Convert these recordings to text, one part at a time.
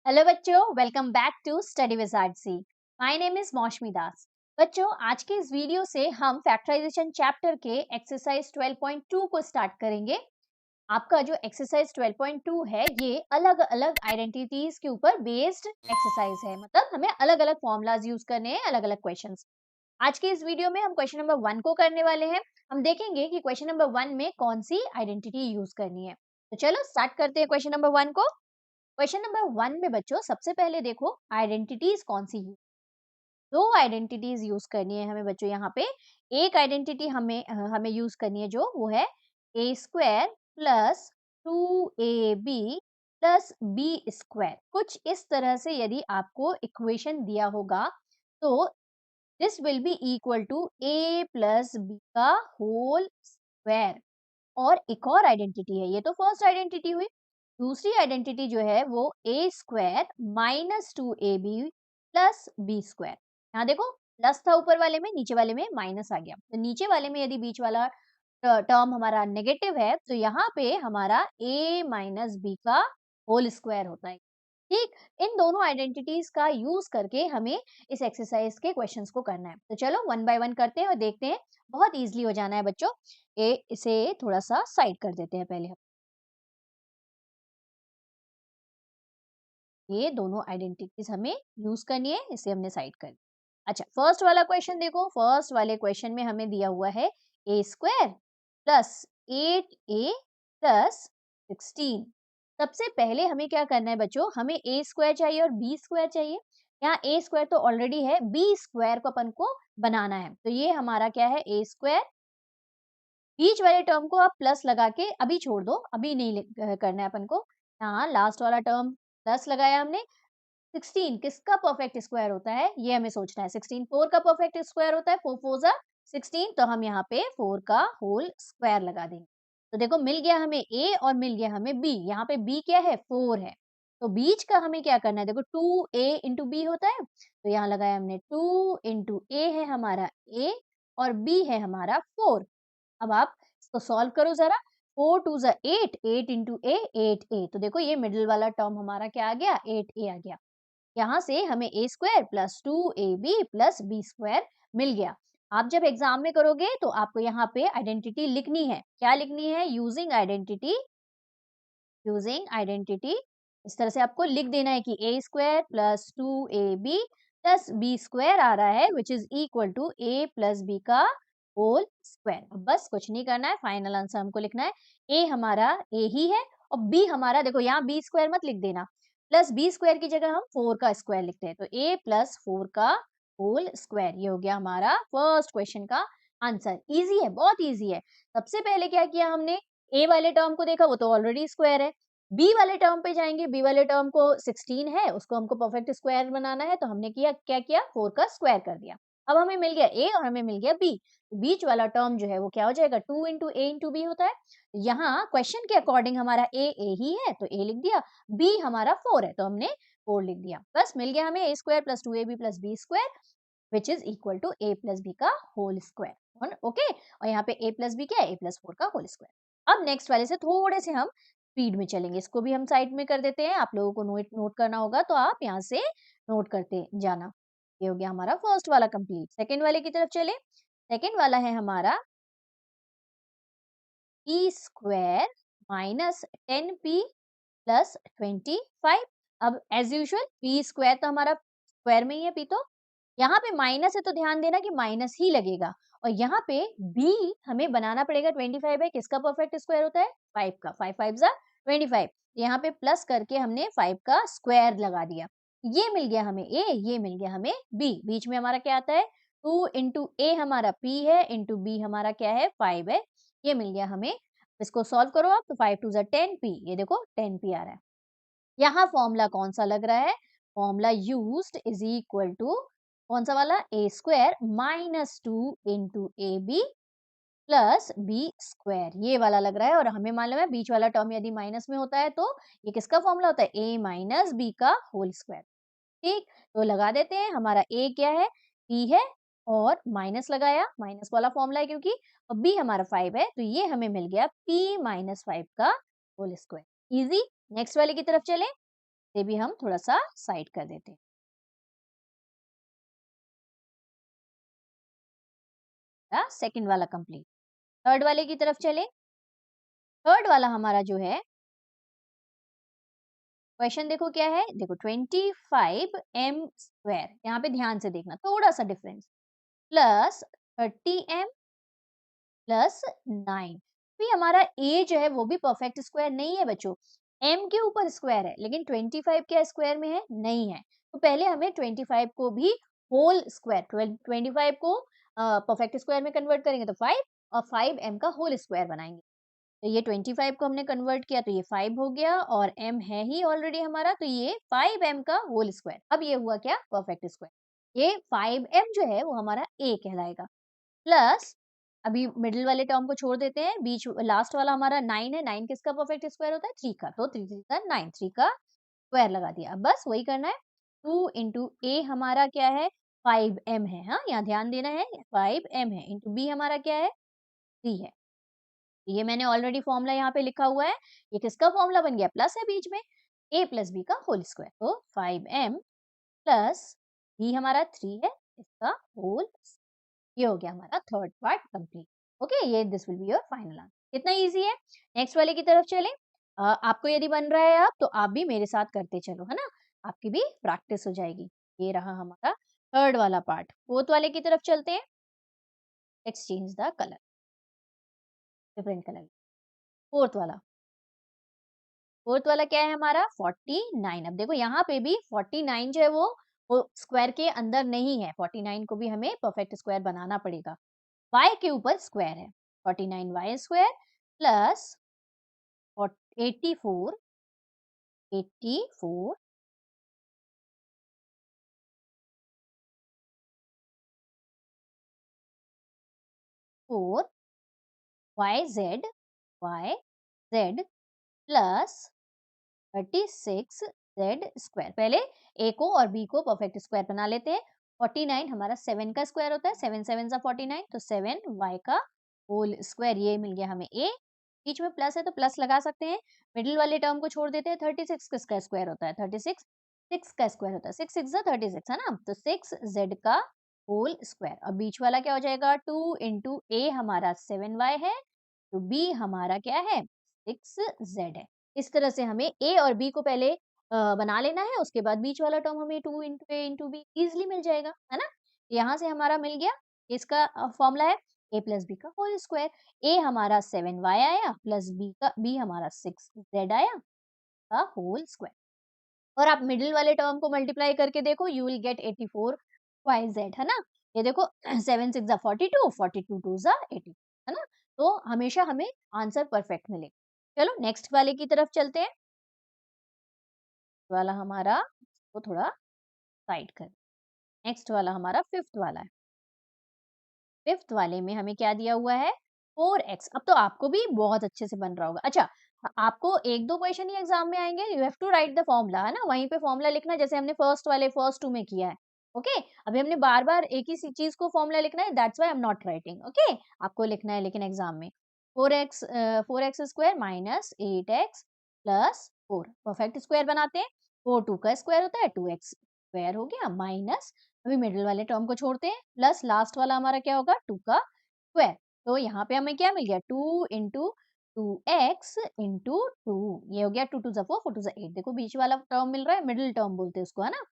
Hello बच्चों, welcome back to study with RC. My name is Moushumi Das. बच्चों, आज के इस वीडियो से हम फैक्टराइजेशन चैप्टर के एक्सरसाइज 12.2 को स्टार्ट करेंगे। आपका जो एक्सरसाइज 12.2 है ये अलग अलग आइडेंटिटीज के ऊपर बेस्ड एक्सरसाइज है, मतलब हमें अलग अलग फॉर्मूलाज यूज करने हैं, अलग अलग क्वेश्चंस। आज के इस वीडियो में हम क्वेश्चन नंबर 1 को करने वाले हैं। हम देखेंगे कि क्वेश्चन नंबर 1 में कौन सी आइडेंटिटी यूज करनी है। तो चलो स्टार्ट करते हैं क्वेश्चन नंबर 1 को। क्वेश्चन नंबर 1 में बच्चों सबसे पहले देखो आइडेंटिटीज कौन सी है। दो आइडेंटिटीज यूज करनी है हमें बच्चों। यहाँ पे एक आइडेंटिटी हमें यूज करनी है जो वो है a square plus 2ab plus b square. कुछ इस तरह से यदि आपको इक्वेशन दिया होगा तो this will be equal to a plus b का होल स्क्वायर। और एक और आइडेंटिटी है, ये तो फर्स्ट आइडेंटिटी हुई। दूसरी आइडेंटिटी जो है वो a square minus 2ab plus b square. यहाँ देखो प्लस था ऊपर वाले में, नीचे वाले में माइनस आ गया। तो नीचे वाले में यदि बीच वाला टर्म हमारा नेगेटिव है तो यहाँ पे हमारा a माइनस बी का होल स्क्वायर होता है। ठीक, इन दोनों आइडेंटिटीज का यूज करके हमें इस एक्सरसाइज के क्वेश्चंस को करना है। तो चलो वन बाय वन करते हैं और देखते हैं। बहुत इजीली हो जाना है बच्चों। इसे थोड़ा सा साइड कर देते हैं पहले हम। ये दोनों आइडेंटिटीज हमें यूज करनी है, इसे हमने साइड कर दिया। अच्छा, फर्स्ट वाला क्वेश्चन देखो। फर्स्ट वाले क्वेश्चन में हमें दिया हुआ है a square plus 8a plus 16। सबसे पहले हमें क्या करना है बच्चों, हमें ए स्क्वायर चाहिए और बी स्क्वायर चाहिए। यहाँ ए स्क्वायर तो ऑलरेडी है, बी स्क्वायर को अपन को बनाना है। तो ये हमारा क्या है, ए स्क्वायर। बीच वाले टर्म को आप प्लस लगा के अभी छोड़ दो, अभी नहीं करना है अपन को। यहाँ लास्ट वाला टर्म प्लस लगाया हमने। 16 किसका परफेक्ट स्क्वायर होता है ये हमें सोचना है। 16 4 का परफेक्ट स्क्वायर होता है, 4 4 जा 16। तो हम यहाँ पे 4 का होल स्क्वायर लगा देंगे। तो देखो मिल गया हमें a और मिल गया हमें b। यहाँ पे b क्या है, 4 है। तो बीच का हमें क्या करना है, देखो 2a इंटू बी होता है। तो यहाँ लगाया हमने 2 इंटू a है हमारा a और b है हमारा 4। अब आप इसको सॉल्व करो जरा। 4 2 जा 8, 8 इंटू ए 8a। तो देखो ये मिडिल वाला टर्म हमारा क्या आ गया, 8a आ गया। यहाँ से हमें a square plus 2ab plus b square मिल गया। आप जब एग्जाम में करोगे तो आपको यहाँ पे आइडेंटिटी लिखनी है। क्या लिखनी है, यूजिंग आइडेंटिटी। यूजिंग आइडेंटिटी इस तरह से आपको लिख देना है कि a square plus 2ab plus b square आ रहा है which is equal to a plus b का होल स्क्वायर। अब बस कुछ नहीं करना है, फाइनल आंसर हमको लिखना है। a हमारा a ही है और b हमारा, देखो यहाँ b स्क्वायर मत लिख देना, प्लस बी स्क्वायर की जगह हम 4 का स्क्वायर लिखते हैं। तो a प्लस 4 का होल स्क्वायर, ये हो गया हमारा फर्स्ट क्वेश्चन का आंसर। इजी है, बहुत इजी है। सबसे पहले क्या किया हमने, ए वाले टर्म को देखा, वो तो ऑलरेडी स्क्वायर है। बी वाले टर्म पे जाएंगे, बी वाले टर्म को 16 है, उसको हमको परफेक्ट स्क्वायर बनाना है। तो हमने किया क्या किया, 4 का स्क्वायर कर दिया। अब हमें मिल गया ए और हमें मिल गया बी। बीच वाला टर्म जो है वो क्या हो जाएगा, 2 इंटू ए इंटू बी होता है। यहाँ क्वेश्चन के अकॉर्डिंग हमारा ए ही है तो ए लिख दिया, बी हमारा 4 है तो हमने 4 लिख दिया। बस मिल गया हमें a square plus 2ab plus b square which is equal to a plus b का होल स्क्वायर। ओके, और यहाँ पे ए प्लस बी क्या है, ए प्लस 4 का होल स्क्वायर। अब नेक्स्ट वाले से थोड़े से हम स्पीड में चलेंगे, इसको भी हम साइड में कर देते हैं। आप लोगों को नोट करना होगा तो आप यहाँ से नोट करते जाना। ये हो गया हमारा फर्स्ट वाला कंप्लीट। सेकंड वाले की तरफ चले। सेकंड वाला है हमारा P square minus 10p plus 25। अब एज यूजुअल पी स्क्वायर तो हमारा स्क्वायर में ही है, पी तो यहाँ पे माइनस है तो ध्यान देना कि माइनस ही लगेगा। और यहाँ पे b हमें बनाना पड़ेगा, 25 है, किसका परफेक्ट स्क्वायर होता है, 5 का। 5 5 जा 25। यहाँ पे प्लस करके हमने 5 का स्क्वायर लगा दिया। ये मिल गया हमें a, ये मिल गया हमें b। बीच में हमारा क्या आता है, 2 इंटू ए हमारा p है इंटू b हमारा क्या है, 5 है। ये मिल गया हमें। इसको सॉल्व करो आप तो 5 2 जा 10p, ये देखो 10p आ रहा है। यहाँ फॉर्मूला कौन सा लग रहा है, formula used is equal to कौन सा वाला, a square minus 2 into a b plus b square, ये वाला लग रहा है। और हमें मालूम है बीच वाला टर्म यदि माइनस में होता है तो ये किसका फॉर्मूला होता है, ए माइनस बी का होल स्क्वायर। ठीक, तो लगा देते हैं। हमारा ए क्या है, पी है, और माइनस लगाया, माइनस वाला फॉर्मूला है क्योंकि, और बी हमारा 5 है तो ये हमें मिल गया p माइनस 5 का होल स्क्वायर। इजी। नेक्स्ट वाले की तरफ चले। ये भी हम थोड़ा सा साइड कर देते हैं। सेकंड वाला कंप्लीट। थर्ड वाले की तरफ चले। थर्ड वाला हमारा जो है क्वेश्चन देखो क्या है, देखो 25m², यहाँ पे ध्यान से देखना थोड़ा सा डिफरेंस, प्लस 30m प्लस 9। भी हमारा a जो है वो भी परफेक्ट स्क्वायर नहीं है बच्चों, m के ऊपर स्क्वायर है, लेकिन 25 क्या स्क्वायर में है, नहीं है। तो पहले हमें 25 को भी होल स्क्वायर, 25 को परफेक्ट स्क्वायर में कन्वर्ट करेंगे तो 5, और 5m का होल स्क्वायर बनाएंगे। तो ये 25 को हमने कन्वर्ट किया तो ये 5 हो गया, और m है ही ऑलरेडी हमारा, तो ये 5m का होल स्क्वायर। अब ये हुआ क्या, परफेक्ट स्क्वायर। ये 5m जो है वो हमारा a कहलाएगा, प्लस अभी मिडिल वाले टर्म को छोड़ देते हैं, बीच लास्ट वाला हमारा 9 है। 9 किसका परफेक्ट स्क्वायर होता है, 3 का, तो 3 3 का 9, 3 का स्क्वायर लगा दिया। अब बस वही करना है, 2 इंटू ए हमारा क्या है, 5m है, हाँ यहाँ ध्यान देना है, 5m है, इंटू बी हमारा क्या है, 3 है। ये मैंने ऑलरेडी फॉर्मूला यहाँ पे लिखा हुआ है, ये किसका फॉर्मूला बन गया, प्लस है बीच में, a प्लस बी का होल स्क्वायर, तो 5m प्लस बी हमारा 3 है, इसका होल। ये हो गया हमारा थर्ड पार्ट कंप्लीट। ओके, ये this will be your final answer. कितना इजी है। नेक्स्ट वाले की तरफ चले। आपको यदि बन रहा है आप, तो आप भी मेरे साथ करते चलो, है ना, आपकी भी प्रैक्टिस हो जाएगी। ये रहा हमारा थर्ड वाला पार्ट। फोर्थ वाले की तरफ चलते हैं। Let's change the colour, different colour. Fourth वाला, फोर्थ वाला क्या है हमारा, 49। अब देखो यहाँ पे भी 49 जो है वो स्क्वायर के अंदर नहीं है, 49 को भी हमें परफेक्ट स्क्वायर बनाना पड़ेगा। y के ऊपर स्क्वायर है, 49y square plus 84, 84 4 yz, yz plus 36 Z square. पहले ए को और बी को परफेक्ट स्क्वायर बना लेते हैं। 49 हमारा 7 का स्क्वायर होता है, 7 7 49, तो 7 y का होल स्क्वायर, ये मिल गया हमें a। बीच में प्लस है तो प्लस लगा सकते हैं, मिडिल वाले टर्म को छोड़ देते हैं। 36 किसका स्क्वायर होता है, 36 6 का स्क्वायर होता है, 6 6 36 है ना, तो 6 z का होल स्क्वायर। अब बीच वाला क्या हो जाएगा, 2 इंटू ए हमारा 7y है, तो बी हमारा क्या है, 6z है। इस तरह से हमें ए और बी को पहले बना लेना है, उसके बाद बीच वाला टर्म हमें 2 into a into b easily मिल जाएगा, है ना। यहाँ से हमारा मिल गया, इसका फॉर्मूला है a प्लस बी का होल स्क्वायर। ए हमारा 7y आया, प्लस बी हमारा 6z आया का होल स्क्वायर। और आप मिडिल वाले टर्म को मल्टीप्लाई करके देखो, यू विल गेट 84yz, है ना। ये देखो 7 6 42, 42 2 80, है ना। तो हमेशा हमें आंसर परफेक्ट मिलेगा। चलो नेक्स्ट वाले की तरफ चलते हैं। वाला हमारा वो थोड़ा साइड कर, नेक्स्ट वाला हमारा फिफ्थ वाला है। फिफ्थ वाले में हमें क्या दिया हुआ है, 4x। अब तो आपको भी बहुत अच्छे से बन रहा होगा। अच्छा, आपको एक दो क्वेश्चन ही एग्जाम में आएंगे, you have to write the formula, है ना, वहीं पे फॉर्मूला लिखना, जैसे हमने फर्स्ट टू में किया है। ओके, अभी हमने बार बार एक ही चीज को फॉर्मूला लिखना है, that's why I am not writing. Okay, आपको लिखना है लेकिन एग्जाम में 4x square minus 8x plus 4, perfect square बनाते हैं। 4 2 का स्क्वायर होता है, 2x स्क्वायर हो गया, माइनस अभी मिडिल वाले टर्म को छोड़ते हैं, प्लस लास्ट वाला हमारा क्या होगा, 2 का स्क्वायर। तो यहाँ पे हमें क्या मिल गया, 2 इंटू 2x इंटू 2, ये हो गया 2 2 4 4 2 8। देखो बीच वाला टर्म मिल रहा है, मिडिल टर्म बोलते हैं उसको, है ना,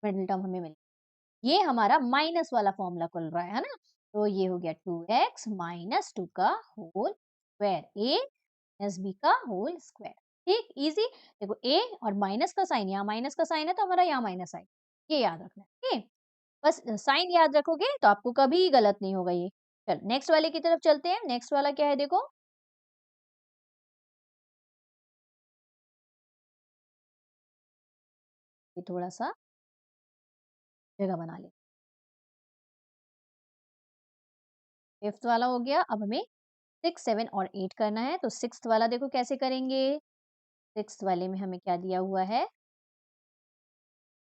मिडिल टर्म हमें मिल, ये हमारा माइनस वाला फॉर्मूला खुल रहा है ना। तो ये हो गया 2x माइनस 2 का whole square, a plus b का होल स्क्वायर। ठीक, इजी। देखो a और माइनस का साइन, यहाँ माइनस का साइन है तो हमारा यहाँ माइनस साइन, ये याद रखना है। ठीक, बस साइन याद रखोगे तो आपको कभी गलत नहीं होगा ये। चल नेक्स्ट वाले की तरफ चलते हैं। नेक्स्ट वाला क्या है, देखो ये थोड़ा सा जगह बना ले। फिफ्थ वाला हो गया, अब हमें 6 7 और 8 करना है। तो सिक्स्थ वाला देखो कैसे करेंगे। सिक्स्थ वाले में हमें क्या दिया हुआ है,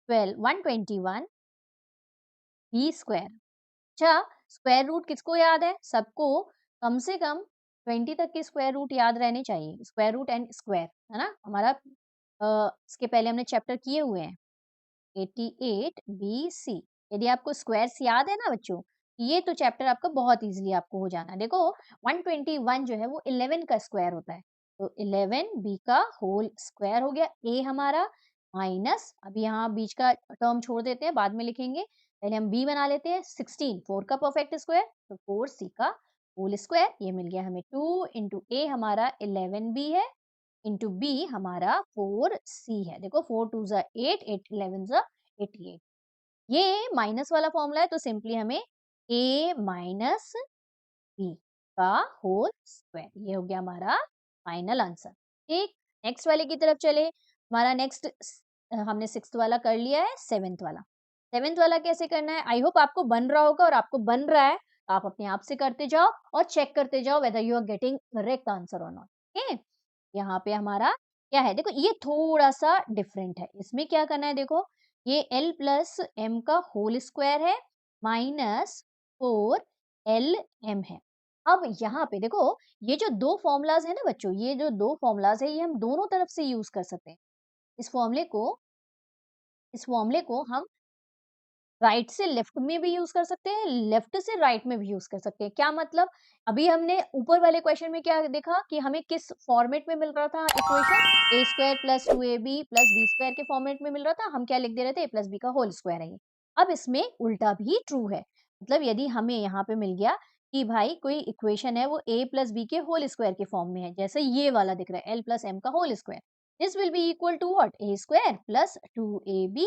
121 बी स्क्वायर। अच्छा, स्क्वायर रूट किसको याद है, सबको कम से कम 20 तक के स्क्वायर रूट याद रहने चाहिए, स्क्वायर रूट एंड स्क्वायर, है ना हमारा। इसके पहले हमने चैप्टर किए हुए हैं 88 बी सी। यदि आपको स्क्वायर्स याद है ना बच्चों, ये तो चैप्टर आपका बहुत इजीली आपको हो जाना। देखो 121 जो है वो 11 का स्क्वायर होता है, तो 11 बी का होल स्क्वायर हो गया। ए हमारा माइनस, अभी यहाँ बीच का टर्म छोड़ देते हैं, बाद में लिखेंगे, पहले हम बी बना लेते हैं। 16 4 का परफेक्ट स्क्वायर, तो 4 सी का होल स्क्वायर। ये मिल गया हमें 2 इंटू ए हमारा 11 बी है, इंटू बी हमारा 4c है। देखो 4 टू ज़ा 8, 8 11 ज़ा 88। ये माइनस वाला फॉर्मूला है, तो सिंपली हमें a माइनस बी का होल स्क्वायर, ये हो गया हमारा फाइनल आंसर। ठीक, नेक्स्ट वाले की तरफ चले। हमारा नेक्स्ट हमने सिक्स्थ वाला कर लिया है, सेवेंथ वाला। सेवेंथ वाला कैसे करना है, आई होप आपको बन रहा होगा, और आपको बन रहा है तो आप अपने आप से करते जाओ और चेक करते जाओ whether you are getting correct answer और नॉट। ठीक, यहाँ पे हमारा क्या है, देखो ये थोड़ा सा डिफरेंट है। इसमें क्या करना है, देखो ये l प्लस एम का होल स्क्वायर है माइनस 4lm है। अब यहाँ पे देखो ये जो दो फॉर्मूलाज है ना बच्चों, ये जो दो फॉर्मूलाज है ये हम दोनों तरफ से यूज कर सकते हैं। इस फॉर्मूले को हम राइट से लेफ्ट में भी यूज कर सकते हैं, लेफ्ट से राइट में भी यूज कर सकते हैं। क्या मतलब, अभी हमने ऊपर वाले क्वेश्चन में क्या देखा कि हमें किस फॉर्मेट में मिल रहा था equation, a square plus 2ab plus b square के फॉर्मेट में मिल रहा था। हम क्या लिख दे रहे थे, ए प्लस बी का होल स्क्वायर है ये। अब इसमें उल्टा भी ट्रू है, मतलब यदि हमें यहाँ पे मिल गया कि भाई कोई इक्वेशन है वो a प्लस बी के होल स्क्वायर के फॉर्म में है, जैसे ये वाला दिख रहा है l प्लस एम का whole square, this will be equal to what, a square plus 2ab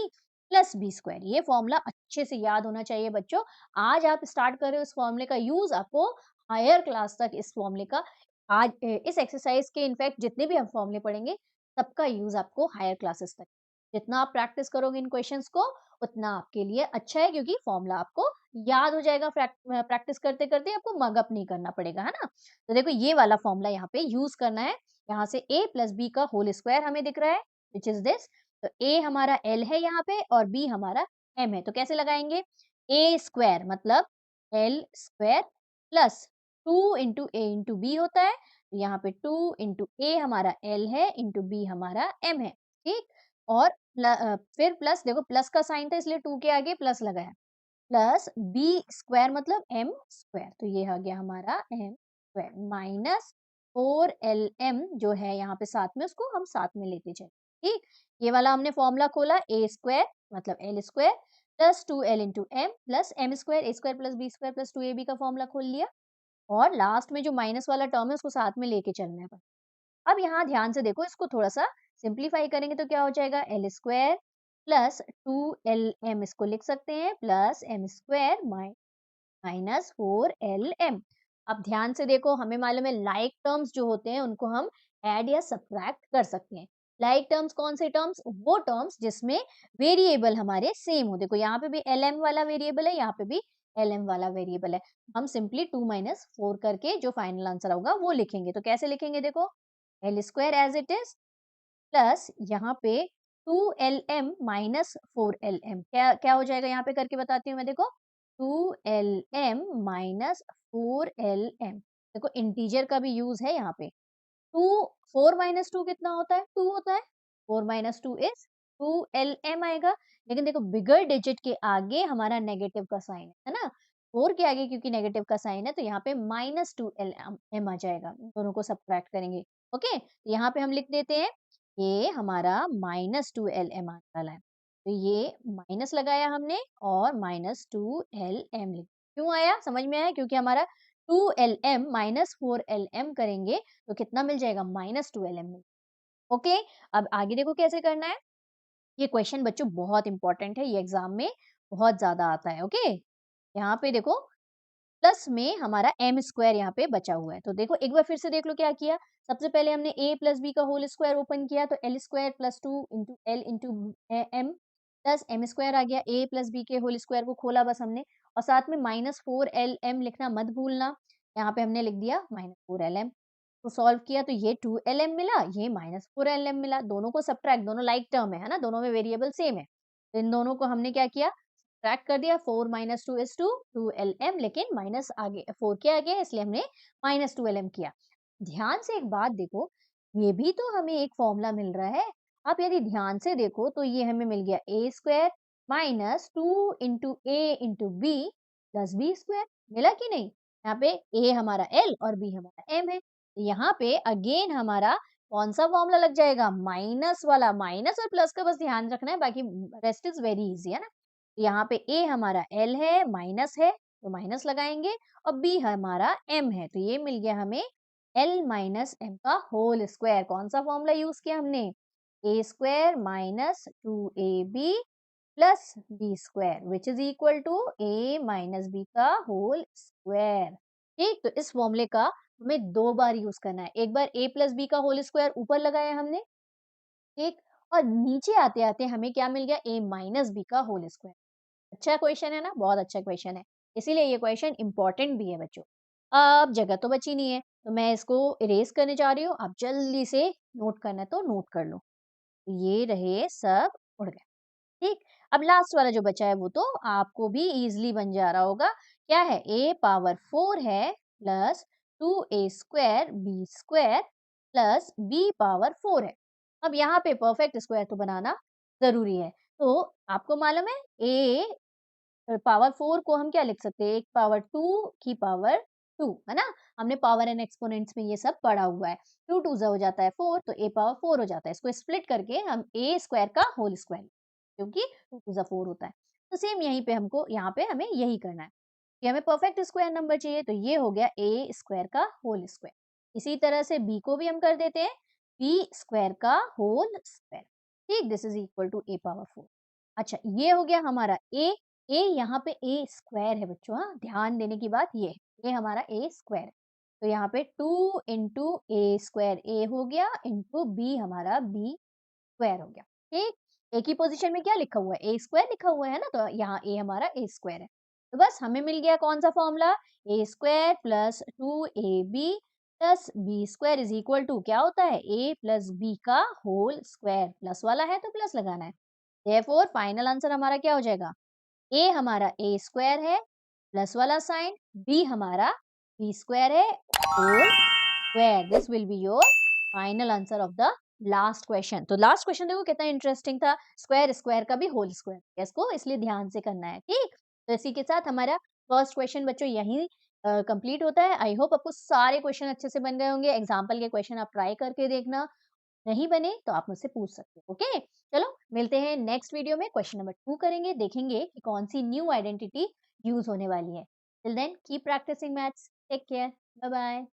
plus b square. ये फॉर्मूला अच्छे से याद होना चाहिए बच्चों। आज आप स्टार्ट कर रहे हो इस फॉर्मूले का यूज, आपको हायर क्लास तक इस फॉर्मूले का, आज इस एक्सरसाइज के इनफैक्ट जितने भी हम फॉर्मूले पढ़ेंगे सबका यूज आपको हायर क्लासेस तक, जितना आप प्रैक्टिस करोगे इन क्वेश्चंस को उतना आपके लिए अच्छा है, क्योंकि फॉर्मूला आपको याद हो जाएगा। प्रैक्टिस करते करते आपको मगअप नहीं करना पड़ेगा, है ना। तो देखो ये वाला फॉर्मूला यहाँ पे यूज करना है। यहाँ से a प्लस बी का होल स्क्वायर हमें दिख रहा है, विच इज दिस। तो a हमारा l है यहाँ पे और b हमारा m है, तो कैसे लगाएंगे, a स्क्वायर मतलब l square plus 2 into a into B होता है, तो यहाँ पे 2 इंटू ए हमारा l है, इंटू बी हमारा m है। ठीक, और फिर प्लस, देखो प्लस का साइन था इसलिए 2 के आगे प्लस लगाया, प्लस बी स्क्वायर मतलब एम स्क्वायर, तो ये आ गया हमारा एम स्क्वायर माइनस 4lm जो है यहाँ पे साथ में, उसको हम साथ में लेते चले। ठीक, ये वाला हमने फॉर्मूला खोला, ए स्क्वायर मतलब l square plus 2l into m plus m square, a square plus b square plus 2ab का फॉर्मूला खोल लिया, और लास्ट में जो माइनस वाला टर्म है उसको साथ में लेके चलना है। अब यहाँ ध्यान से देखो, इसको थोड़ा सा सिंप्लीफाई करेंगे तो क्या हो जाएगा, एल स्क्वायर प्लस 2lm इसको लिख सकते हैं, plus m square minus 4lm। अब ध्यान से देखो, हमें मालूम है लाइक टर्म्स जो होते हैं उनको हम ऐड या सब्ट्रैक्ट कर सकते हैं। लाइक टर्म्स कौन से टर्म्स, वो टर्म्स जिसमें वेरिएबल हमारे सेम हो। देखो यहाँ पे भी lm वाला वेरिएबल है, यहाँ पे भी lm वाला वेरिएबल है। हम सिंपली 2 माइनस 4 करके जो फाइनल आंसर होगा वो लिखेंगे। तो कैसे लिखेंगे, देखो l square as it is plus यहाँ पे 2lm माइनस 4lm, क्या क्या हो जाएगा यहाँ पे करके बताती हूँ मैं। देखो 2lm माइनस 4lm, देखो इंटीजर का भी यूज है यहाँ पे। 2 4 माइनस 2 कितना होता है, 2 होता है, 4 माइनस 2 इज 2lm आएगा। लेकिन देखो बिगर डिजिट के आगे हमारा नेगेटिव का साइन है ना, 4 के आगे क्योंकि नेगेटिव का साइन है तो यहाँ पे माइनस 2lm आ जाएगा, दोनों को सब्ट्रैक्ट करेंगे। ओके, तो यहाँ पे हम लिख देते हैं ये हमारा माइनस 2lm आने वाला है, तो ये माइनस लगाया हमने और माइनस 2lm लिख, क्यों आया समझ में आया, क्योंकि हमारा 2lm माइनस 4lm करेंगे तो कितना मिल जाएगा, माइनस 2lm मिल। ओके, अब आगे देखो कैसे करना है। ये क्वेश्चन बच्चों बहुत इंपॉर्टेंट है, ये एग्जाम में बहुत ज्यादा आता है। ओके, यहाँ पे देखो प्लस में हमारा एम स्क्वायर यहाँ पे बचा हुआ है, तो देखो एक बार फिर से देख लो क्या किया। सबसे पहले हमने a प्लस बी का होल स्क्वायर ओपन किया, तो l square plus 2 into l into m plus m square आ गया, a प्लस बी के होल स्क्वायर को खोला बस हमने, और साथ में माइनस 4lm लिखना मत भूलना। यहाँ पे हमने लिख दिया माइनस 4lm, तो सॉल्व किया तो ये 2lm मिला, ये माइनस 4lm मिला, दोनों को सब्ट्रैक्ट, दोनों लाइक टर्म है ना, दोनों में वेरिएबल सेम है, तो इन दोनों को हमने क्या किया, सब्ट्रैक्ट कर दिया। 4 माइनस 2 इज 2 2lm, लेकिन माइनस आगे 4 के आगे है इसलिए हमने माइनस 2lm किया। ध्यान से एक बात देखो, ये भी तो हमें एक फॉर्मूला मिल रहा है, आप यदि ध्यान से देखो तो ये हमें मिल गया a square minus 2 into a into b plus b square, मिला कि नहीं? यहाँ पे ए हमारा एल और बी हमारा एम है। यहाँ पे अगेन हमारा कौन सा फॉर्मूला लग जाएगा? माइनस वाला। माइनस और प्लस का बस ध्यान रखना है, बाकी रेस्ट इज वेरी इजी, है ना? यहाँ पे ए हमारा एल है, माइनस है तो माइनस लगाएंगे, और बी हमारा एम है, तो ये मिल गया हमें एल माइनस एम का होल स्क्वायर। कौन सा फॉर्मूला यूज किया हमने? A square minus 2ab plus b square which is equal to a minus b का होल स्क्वायर। ठीक, तो इस फॉर्मूले का हमें 2 बार यूज करना है। एक बार ए प्लस बी का होल स्क्वायर ऊपर लगाया हमने, ठीक, और नीचे आते आते हमें क्या मिल गया? ए माइनस बी का होल स्क्वायर। अच्छा क्वेश्चन है ना, बहुत अच्छा क्वेश्चन है, इसीलिए ये क्वेश्चन इंपॉर्टेंट भी है बच्चों। अब जगह तो बची नहीं है, तो मैं इसको इरेज करने जा रही हूँ, आप जल्दी से नोट करना है तो नोट कर लो। ये रहे सब उड़ गए। ठीक, अब लास्ट वाला जो बचा है वो तो आपको भी इजीली बन जा रहा होगा। क्या है? a पावर 4 है plus 2a square b square plus b power 4 है। अब यहाँ पे परफेक्ट स्क्वायर तो बनाना जरूरी है, तो आपको मालूम है a पावर 4 को हम क्या लिख सकते हैं? 1 पावर 2 की पावर 2, है ना? हमने पावर एंड एक्सपोनेंट्स में ये सब पढ़ा हुआ है। 2 2 जा हो जाता है 4, तो a पावर 4 हो जाता है। इसको स्प्लिट करके हम a स्क्वायर का होल स्क्वायर, क्योंकि 2 2 जा 4 होता है। तो सेम यहीं पे हमको, यहाँ पे हमें यही करना है कि हमें परफेक्ट स्क्वायर नंबर चाहिए, तो ये हो गया a स्क्वायर का होल स्क्वायर। इसी तरह से b को भी हम कर देते हैं b स्क्वायर का होल स्क्वायर। ठीक, this is equal to a power 4। अच्छा, ये हो गया हमारा a। यहाँ पे ए स्क्वायर है बच्चों, हाँ, ध्यान देने की बात ये है, ये हमारा ए स्क्वायर है। तो यहाँ पे 2 इंटू ए स्क्वायर ए हो गया, इंटू बी हमारा बी स्क्वायर हो गया। ठीक, ए की पोजीशन में क्या लिखा हुआ है? ए स्क्वायर लिखा हुआ है ना, तो यहाँ ए हमारा ए स्क्वायर है। तो बस हमें मिल गया कौन सा formula? A square plus 2ab plus b square is equal to क्या होता है? ए प्लस बी का होल स्क्वायर। प्लस वाला है तो प्लस लगाना है। देयरफॉर फाइनल आंसर हमारा क्या हो जाएगा? ए हमारा ए स्क्वायर है, प्लस वाला साइन, बी हमारा बी स्क्वायर है, whole square. This will be your final answer of the last question. तो लास्ट क्वेश्चन देखो कितना इंटरेस्टिंग था, स्क्वायर स्क्वायर का भी होल स्क्वायर, इसको इसलिए ध्यान से करना है। ठीक, तो इसी के साथ हमारा फर्स्ट क्वेश्चन बच्चों यही कंप्लीट होता है। आई होप आपको सारे क्वेश्चन अच्छे से बन गए होंगे। एग्जाम्पल के क्वेश्चन आप ट्राई करके देखना, नहीं बने तो आप मुझसे पूछ सकते हो। ओके, चलो मिलते हैं नेक्स्ट वीडियो में। क्वेश्चन नंबर 2 करेंगे, देखेंगे कि कौन सी न्यू आइडेंटिटी यूज होने वाली है। Till then keep practising maths. Take care, bye bye.